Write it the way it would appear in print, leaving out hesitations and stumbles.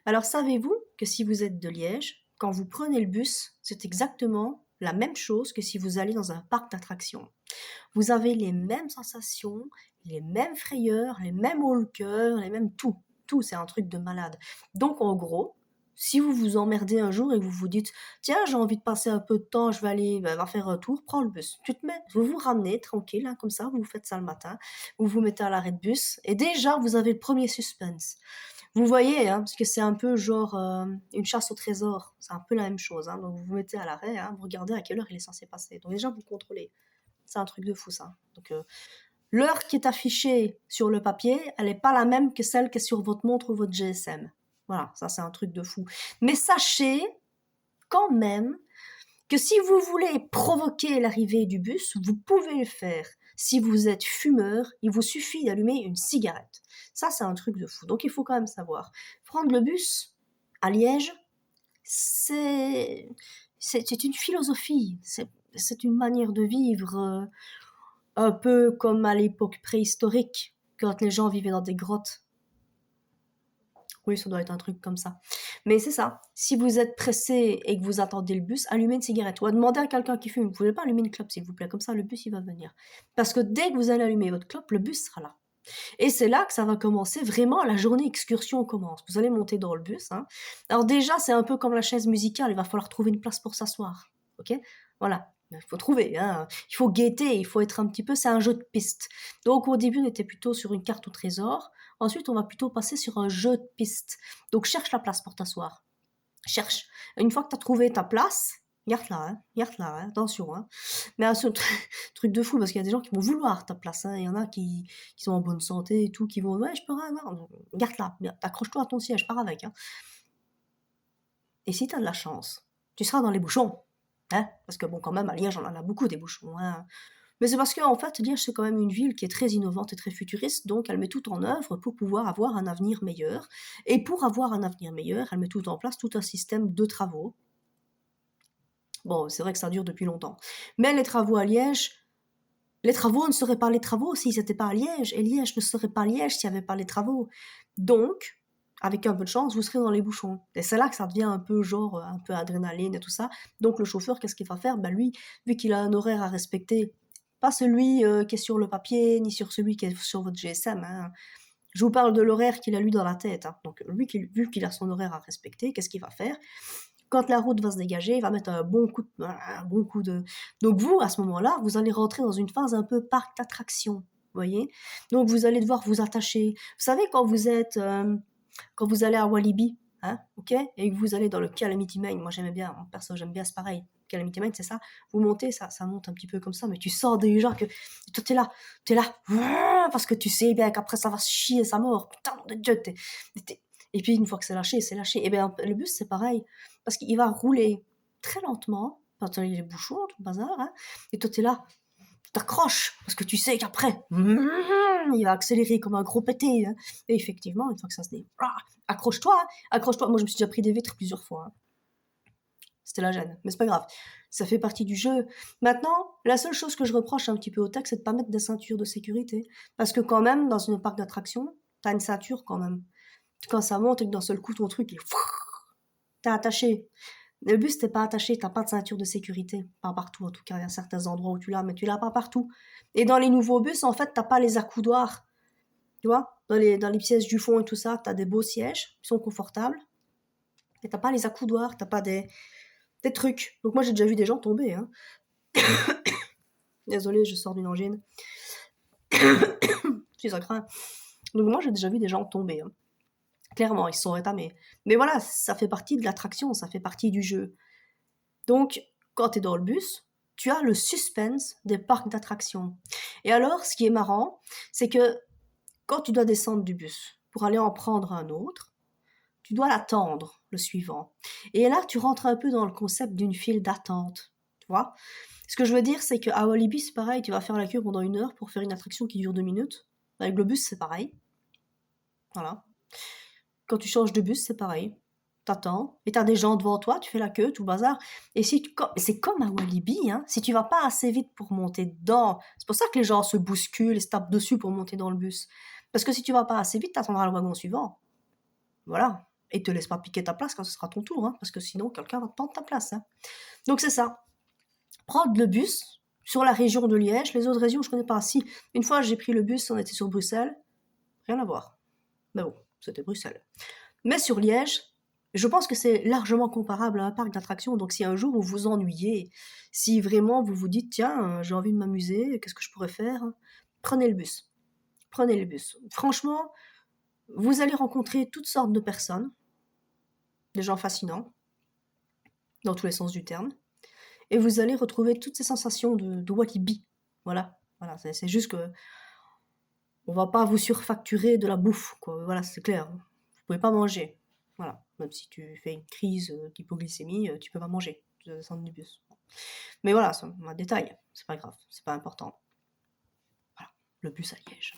Alors savez-vous que si vous êtes de Liège, quand vous prenez le bus, c'est exactement la même chose que si vous allez dans un parc d'attractions. Vous avez les mêmes sensations, les mêmes frayeurs, les mêmes hauts le cœur, les mêmes tout. Tout, c'est un truc de malade. Donc en gros, si vous vous emmerdez un jour et que vous vous dites: «Tiens, j'ai envie de passer un peu de temps, je vais aller, va faire un tour», prends le bus. Tu te mets vous vous ramenez tranquille, hein, comme ça, vous faites ça le matin, vous vous mettez à l'arrêt de bus et déjà vous avez le premier suspense. Vous voyez, hein, parce que c'est un peu genre, une chasse au trésor, c'est un peu la même chose, hein, donc vous vous mettez à l'arrêt, hein, vous regardez à quelle heure il est censé passer. Donc déjà vous contrôlez. C'est un truc de fou ça. Donc l'heure qui est affichée sur le papier, elle n'est pas la même que celle qui est sur votre montre ou votre GSM. Voilà, ça c'est un truc de fou. Mais sachez quand même que si vous voulez provoquer l'arrivée du bus, vous pouvez le faire. Si vous êtes fumeur, il vous suffit d'allumer une cigarette. Ça c'est un truc de fou. Donc il faut quand même savoir. Prendre le bus à Liège, c'est c'est une philosophie, c'est une manière de vivre. Un peu comme à l'époque préhistorique, quand les gens vivaient dans des grottes. Oui, ça doit être un truc comme ça. Mais c'est ça. Si vous êtes pressé et que vous attendez le bus, allumez une cigarette. Ou demandez à quelqu'un qui fume. Vous pouvez pas allumer une clope, s'il vous plaît. Comme ça, le bus, il va venir. Parce que dès que vous allez allumer votre clope, le bus sera là. Et c'est là que ça va commencer vraiment, la journée excursion commence. Vous allez monter dans le bus, hein. Alors déjà, c'est un peu comme la chaise musicale, il va falloir trouver une place pour s'asseoir. Ok. Voilà. Il faut trouver, hein. Il faut guetter, il faut être un petit peu, c'est un jeu de piste. Donc au début, on était plutôt sur une carte au trésor. Ensuite, on va plutôt passer sur un jeu de piste. Donc cherche la place pour t'asseoir. Cherche. Une fois que tu as trouvé ta place, garde-la, hein, attention, hein. Mais un truc de fou, parce qu'il y a des gens qui vont vouloir ta place, hein. Il y en a qui sont en bonne santé et tout, qui vont, ouais, je peux rien avoir. Garde-la, accroche-toi à ton siège, pars avec, hein. Et si tu as de la chance, tu seras dans les bouchons, hein. Parce que bon, quand même, à Liège, on en a beaucoup des bouchons, hein. Mais c'est parce qu'en fait, Liège, c'est quand même une ville qui est très innovante et très futuriste, donc elle met tout en œuvre pour pouvoir avoir un avenir meilleur. Et pour avoir un avenir meilleur, elle met tout en place, tout un système de travaux. Bon, c'est vrai que ça dure depuis longtemps. Mais les travaux à Liège, les travaux ne seraient pas les travaux s'ils n'étaient pas à Liège, et Liège ne serait pas Liège s'il n'y avait pas les travaux. Donc, avec un peu de chance, vous serez dans les bouchons. Et c'est là que ça devient un peu genre, un peu adrénaline et tout ça. Donc le chauffeur, qu'est-ce qu'il va faire? Ben lui, vu qu'il a un horaire à respecter, pas celui qui est sur le papier, ni sur celui qui est sur votre GSM, hein. Je vous parle de l'horaire qu'il a lui dans la tête, hein. Donc lui, vu qu'il a son horaire à respecter, qu'est-ce qu'il va faire? Quand la route va se dégager, il va mettre un bon coup de. Donc vous, à ce moment-là, vous allez rentrer dans une phase un peu parc d'attraction, vous voyez. Donc vous allez devoir vous attacher. Vous savez quand vous allez à Walibi, hein, ok, et que vous allez dans le Calamity Mine. Moi j'aimais bien, mon perso j'aime bien, c'est pareil. Calamity Mine, c'est ça. Vous montez, ça monte un petit peu comme ça, mais tu sens déjà que toi t'es là, parce que tu sais bien qu'après ça va se chier sa mort. Putain de Dieu, et puis une fois que c'est lâché, c'est lâché. Et bien le bus c'est pareil, parce qu'il va rouler très lentement, quand il y a les bouchons, tout le bazar, hein, et toi t'es là, tu t'accroches, parce que tu sais qu'après, il va accélérer comme un gros pété, hein. Et effectivement, une fois que ça se dit, accroche-toi, hein, accroche-toi. Moi je me suis déjà pris des vitres plusieurs fois, hein. C'était la gêne, mais c'est pas grave, ça fait partie du jeu. Maintenant, la seule chose que je reproche un petit peu au texte, c'est de pas mettre des ceintures de sécurité, parce que quand même, dans une parc d'attraction, t'as une ceinture quand même. Quand ça monte et que d'un seul coup ton truc, t'es attaché. Le bus, t'es pas attaché, t'as pas de ceinture de sécurité. Pas partout, en tout cas. Il y a certains endroits où tu l'as, mais tu l'as pas partout. Et dans les nouveaux bus, en fait, t'as pas les accoudoirs. Tu vois, dans les pièces du fond et tout ça, t'as des beaux sièges, qui sont confortables. Et t'as pas les accoudoirs, t'as pas des trucs. Donc moi, j'ai déjà vu des gens tomber, hein. Désolée, je sors d'une angine. Si ça craint. Donc moi, j'ai déjà vu des gens tomber, hein. Clairement, ils se sont rétamés. Mais voilà, ça fait partie de l'attraction, ça fait partie du jeu. Donc, quand tu es dans le bus, tu as le suspense des parcs d'attractions. Et alors, ce qui est marrant, c'est que quand tu dois descendre du bus pour aller en prendre un autre, tu dois l'attendre, le suivant. Et là, tu rentres un peu dans le concept d'une file d'attente. Tu vois? Ce que je veux dire, c'est qu'à Walibi, c'est pareil, tu vas faire la queue pendant 1 heure pour faire une attraction qui dure 2 minutes. Avec le bus, c'est pareil. Voilà. Quand tu changes de bus, c'est pareil. T'attends, et t'as des gens devant toi, tu fais la queue, tout le bazar. Et si c'est comme à Walibi, hein, si tu vas pas assez vite pour monter dedans, c'est pour ça que les gens se bousculent et se tapent dessus pour monter dans le bus. Parce que si tu vas pas assez vite, t'attendras le wagon suivant. Voilà. Et te laisse pas piquer ta place quand ce sera ton tour, hein, parce que sinon quelqu'un va te prendre ta place, hein. Donc c'est ça, prendre le bus sur la région de Liège, les autres régions je connais pas. Si, une fois j'ai pris le bus, on était sur Bruxelles, rien à voir. Mais bon, c'était Bruxelles. Mais sur Liège, je pense que c'est largement comparable à un parc d'attractions. Donc si un jour vous vous ennuyez, si vraiment vous vous dites tiens, j'ai envie de m'amuser, qu'est-ce que je pourrais faire? Prenez le bus. Prenez le bus. Franchement, vous allez rencontrer toutes sortes de personnes, des gens fascinants, dans tous les sens du terme, et vous allez retrouver toutes ces sensations de Walibi. Voilà, voilà, c'est juste que on va pas vous surfacturer de la bouffe, quoi. Voilà, c'est clair. Vous pouvez pas manger. Voilà, même si tu fais une crise d'hypoglycémie, tu peux pas manger, tu dois descendre du bus. Mais voilà, c'est un détail, c'est pas grave, c'est pas important. Voilà, le bus à Liège.